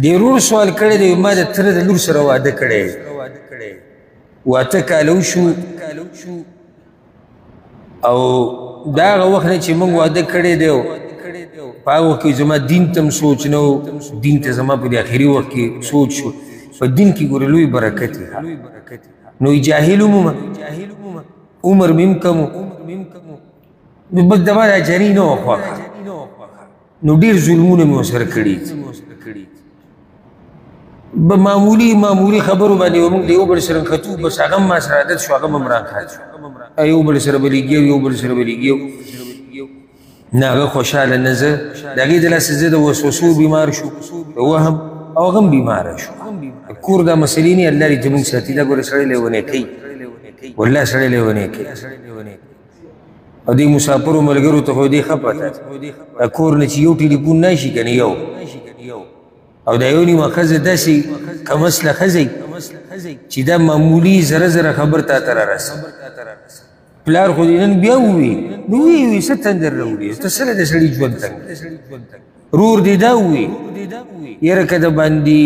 دې ورور سوال کړی دی ما د تره د لور سره واده کړی واته کاله وشو او دا هغه وخت نه چې موږ واده کړی دی په هغه وخت کې زما دین ته هم سوچ نه و دین ته زما په دې آخري وخت کې سوچ شو په دین کې ګوره لوی برکت نو جاهل ومه عمر مې هم کم نو بس دما دا جري نه وه خوښه نو ډېر ظلمونه مې ورسره کړي معمولي خبرو باندې موږ د یو بل سره نښتو بس هغه هم ما سره عادت شو هغه هم راښات شو یو بل سره به لګیو یو بل سره به لګیو نه هغه خوشحاله نه زه د هغې د لاسه زه د وسوسو بیمار شو د وهم او هغه هم بیماره شو کور دا مسلې نه الله دې زموږ ساتي دا ګوره سړی لیونی کوي والله سړی لیونی کوي او دې مسافرو ملګرو ته خو دې ښه پته دا کور نه چې یو ټلیفون نه شي که نه یو او دا یو نیمه ښځه داسې کمسله ښځی چې دا معمولي زره زره خبر تا ته رارسي پلار خو دې نن بیا ووي نو وی څه تندر راوړي ته سره د سړي ژوند تنګ رور دې دا ووي یاره که د باندې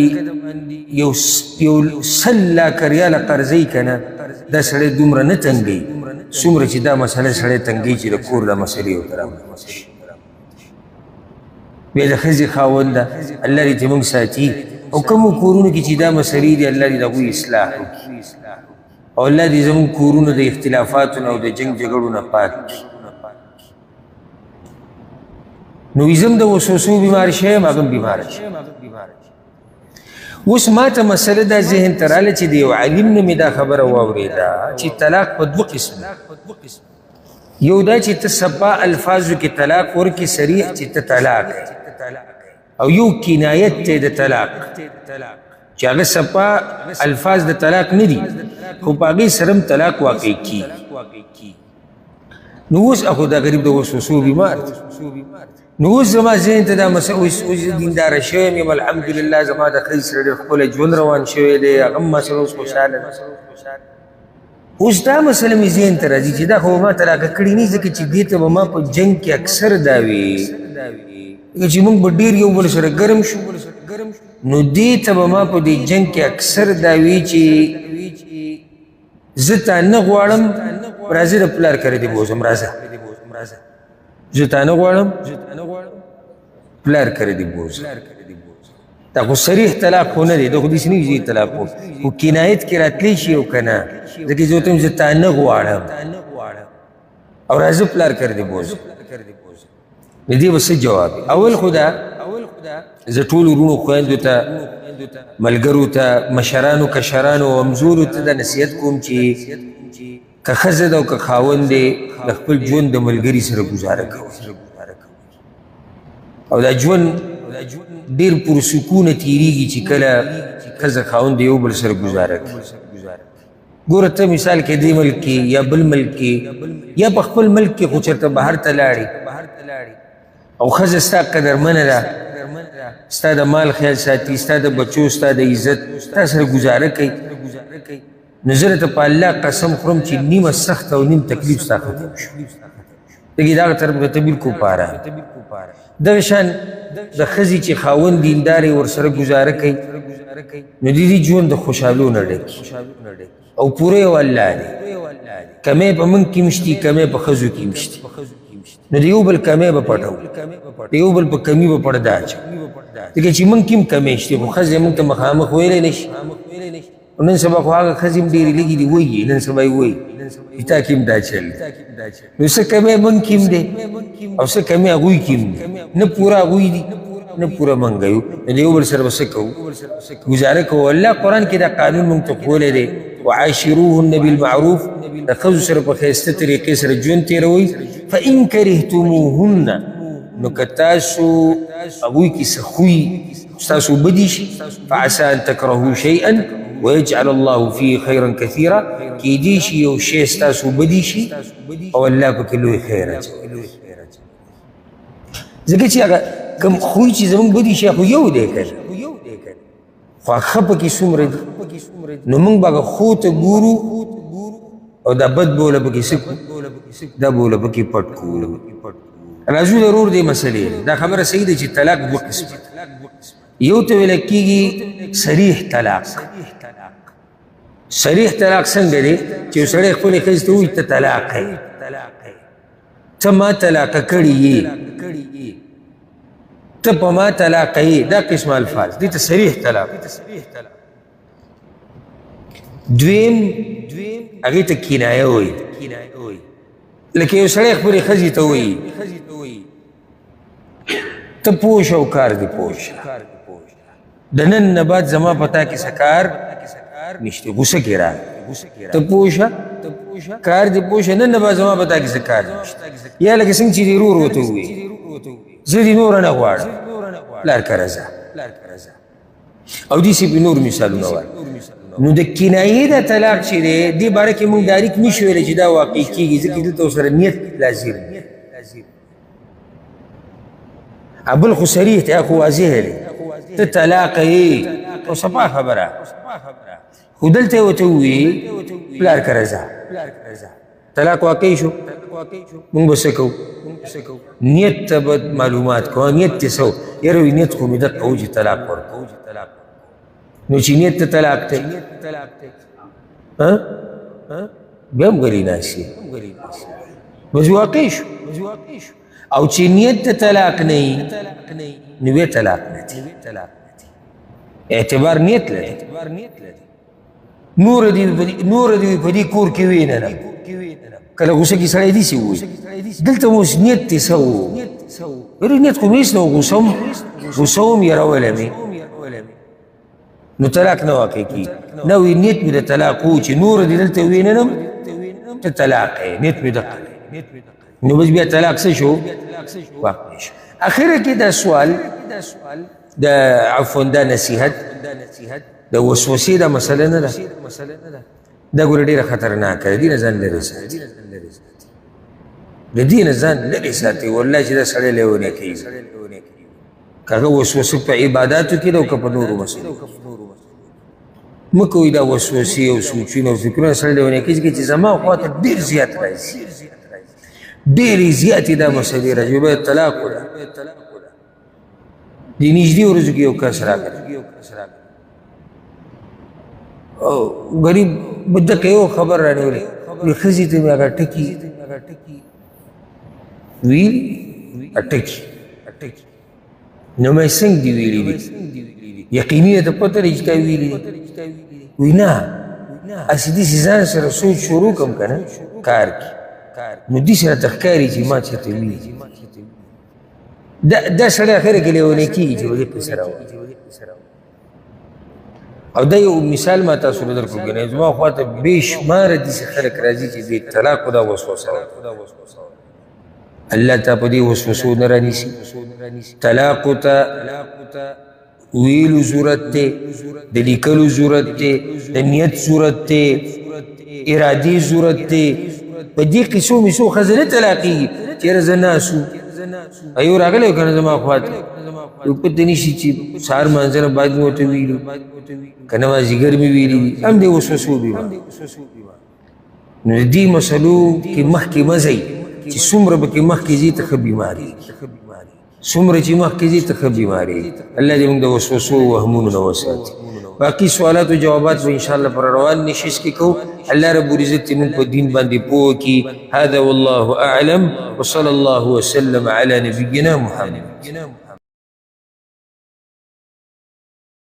یو 100 لاکه ریاله قرضی که نه دا سړی دومره نه تنګوي څومره چې دا مسله سړی تنګوي چې د کور دا مسلې ورته رامنځته شي بیا د ښځې خاونده الله دې زموږ ساتي او کومو کورونو کې چې دا مسلې دي الله دې د هغوی اصلاح وکړي او الله دې زموږ کورونه د اختلافاتو نه او د جنګ جګړو نه پاک کړي نو زم د وسوسو بیمار شیم هغه هم بیماره شي اوس ما ته مسله دا ذهن ته راله چې د یو عالم نه مې دا خبره واورېده چې طلاق په 2 قسم یو دا چې ته صفا الفاظو کې طلاق ورکې صریح چې ته طلاق او یو کنایت دی د طلاق چې هغه صفا الفاظ د طلاق نه دي خو په هغې سره هم طلاق واقع کېږي نو اوس اخو دا غریب د وسوسو بیمار نو اوس زما ذهن ته دا مسله اوس دینداره شوی یم الحمدلله زما د ښځې سره ډېر ښکلی ژوند روان شوی دی هغه هم ماسره اوس خوشحاله ده اوس دا مسله مې ذهن ته راځي چې دا خو ما طلاقه کړي نه ځکه چې دې ته به ما په جنګ کې اکثر دا وي چې موږ به ډېر یو بل سره ګرم شو نو دې ته به ما په دې جنګ کې اکثر دا وي چې زه تا نه غواړم راځه د پلار کره دې بوځم راځه زه تا نه غواړم پلار کره دې بوځم دا خو صریح طلاق خو نه دی دا خو داسې نه وي طلاق خو کنایت کې راتلی شي او که نه ځکه چې ورته زه تا نه غواړم او راځه پلار کره دې بوځم نو دې به څه جواب اول خو دا زه ټولو وروڼو خویندو ته ملګرو ته مشرانو کشرانو او همزولو ته دا نصیحت کوم چې که ښځه ده او که خاوند دی د خپل ژوند د ملګري سره ګزاره کوي او دا ژوند ډېر پرسکونه تېرېږي چې کله ښځه خاوند د یو بل سره ګزاره کوي ګوره ته مثال کې دې ملک کې یا بل ملک کې یا په خپل ملک کې خو چېرته بهر ته لاړې او ښځه ستا قدرمنه ده ستا د مال خیال ساتي ستا د بچو ستا د عزت تا سره ګزاره کوي نو زه درته په الله قسم خورم چې نیمه سخت او نیم تکلیف ستا ختم شو دغې دغه طرف ته ته بلکل پاره دغه شان د ښځې چې خاوند دیندار یې ورسره ګزاره کوي نو د دې ژوند د خوشحالو نه ډک او پوره یو الله دی کمی په موږ کې مشتي کمی په ښځو کې مشتي نو د یو بل کمی به پټو د یو بل په کمي به پرده اچو ځکه چې موږ کې هم کمی شتې خو ښځې موږ ته مخامخ ویلی نه شي نن سبا خو هغه ښځې هم ډېرې لږې دي وایي نن سبا یې وایي چې تا کې هم دا چل نو څه کمی موږ کې هم دی او څه کمی هغوی کې هم دی نه پوره هغوی دي نه پوره موږ یو نو د یو بل سره به څه کوو ګزاره کوو الله قرآن کې دا قانون موږ ته ښوولی دی وعاشروهن بالمعروف د ښځو سره په ښایسته طریقې سره ژوند تېروئ فإن کرهتموهن نو که تاسو هغوی کې څه خوی ستاسو بدي شي فعسى ان تکرهوا شیئا ويجعل الله فيه خيرا كثيرا کیدی شي یو شی ستاسو بدي شي او الله پکې لوی خیر اچوي ځکه چې هغه کوم خوی چې زموږ بدي شي خو یو دی که خو ښه پکې څومره دي نو موږ به هغه ښو ته ګورو او دا بد به وله پکې څه کړو دا به وله پکې پټ کړو راځو ضرور دې مسلې دا خبره صحیح ده چې طلاق 2 قسمه یو ته ویل کېږي صریح طلاق. صریح طلاق څنګه دی چې یو سړی خپلې ښځې ته ووایي ته طلاق یې، ته ما طلاقه کړې یې، ته په ما طلاقه یې، دا قسم الفاظ دې ته صریح طلاق. دویم هغې ته کنایه وایي. لکه یو سړی خپلې ښځې ته وایي ته پوه شه او کار دې پوه شه، د نن نه بعد زما په تا کې څه کار نشته، غوسه کې راغی، ته پوه شه کار دې پوه شه، نن نه بعد زما په تا کې څه کار نشته. یا لکه څنګه چې دې ورور ورته ووایي زه دې نوره نه غواړم، پلار کره ځه، او داسې پې نور مثالونه وایي. نو د کنایې د طلاق چې دی دې باره کې موږ ډایرکټ نشو ویلی چې دا واقع کېږي، ځکه دلته ورسره نیت لازم دی. بل خو صریح دی، خو واضح دی، ته طلاق یې او صفا خبره، خو دلته یې ورته ووایي پلار کره ځه، طلاق واقع شو، موږ به څه کوو؟ نیت ته به معلومات کوو. نیت دې څه و؟ یاره وایي نیت خو مې دقه و چې طلاق ورکړو، نو چې نیت ته طلاق دی بیا هم غلی ناست بس واقع شو. او چې نیت ته طلاق نه وي نو بیا طلاق نه دی، اعتبار نیت لري. نور دې په دې کور کې وي نه کله غوسه کې سړی داسې ووایي دلته اوس نیت دې څه و؟ یاره نیت خو مې هېڅ نه و، غوسه هم یېرولی مې، نو طلاق نه واقع کېږي. نه وي نیت مې د طلاق و چې نور دې دلته ویننم ته طلاق یې، نیت مې دقه دی، نو بس بیا طلاق څه شو؟ واقع شو. اخره کې دا سوال د عفوا دا نصیحت د وسوسې دا مسله نه ده، دا ګوره ډېره خطرناکه ده، د دې نه ځان لرې ساتي، د دې نه ځان لرې ساتي. والله چې دا سړی لیونی کوي، که هغه وسوسه په عباداتو کې ده او که په نورو مسلو مه کوئ دا وسوسې او سوچونه او فکرونه سړی لیونی کوي، ځکه چې زما خوا ته ډېر زیات راځي، ډېرې زیاتې دا مسلې راځي. باید طلاق وده د نږدې ورځو کې یو کس راغلی او غریب دقه یو خبر رانیولې، ښځې ته مې هغه ټکي ویلي ټکي، نو مې څنګه دي ویلي دي؟ یقیني ده ته پته لري چې تا ویلي دي؟ وایي نه هسې داسې ځان سره سوچ شروع کړم که نه کار کې، نو داسې راته ښکاري چې ما چېرته ویلي دا سړی اخره کې لیونی کېږي چې ولې پسې راوایي. او دا یو مثال ما تاسو له درکړو که نه، زما خوا ته بې شماره داسې خلک راځي چې دې طلاقو دا وسوسه الله ته په دې وسوسو نه رانیسي. طلاقو ته ویلو ضرورت دی، د لیکلو ضرورت دی، د نیت ضرورت دی، ارادي ضرورت دی. په دې قصو میسو ښځه نه طلاقېږي چېرې زه ناست وم ایو راغلی و که نه زما خوا ته یو پته نشي چې سهار مانځه نه باید مې ورته ویلو که نه مازدیګر مې ویلي دي، هم دې وسوسو بیمار. نو د دې مسلو کې مخکې مه ځئ چې څومره به کې مخکې ځي ته ښه بیمارېږي، څومره چې مخکې ځي ته ښه بیمارېږي. الله دې موږ د وسوسو وهمونو نه وساتي. باقي سوالات او جوابات به انشاءالله پر روان نشیز کې کوو. الله رب العزت دې موږ په دین باندې پوه کړي. هذا والله اعلم وصلى الله وسلم على نبينا محمد.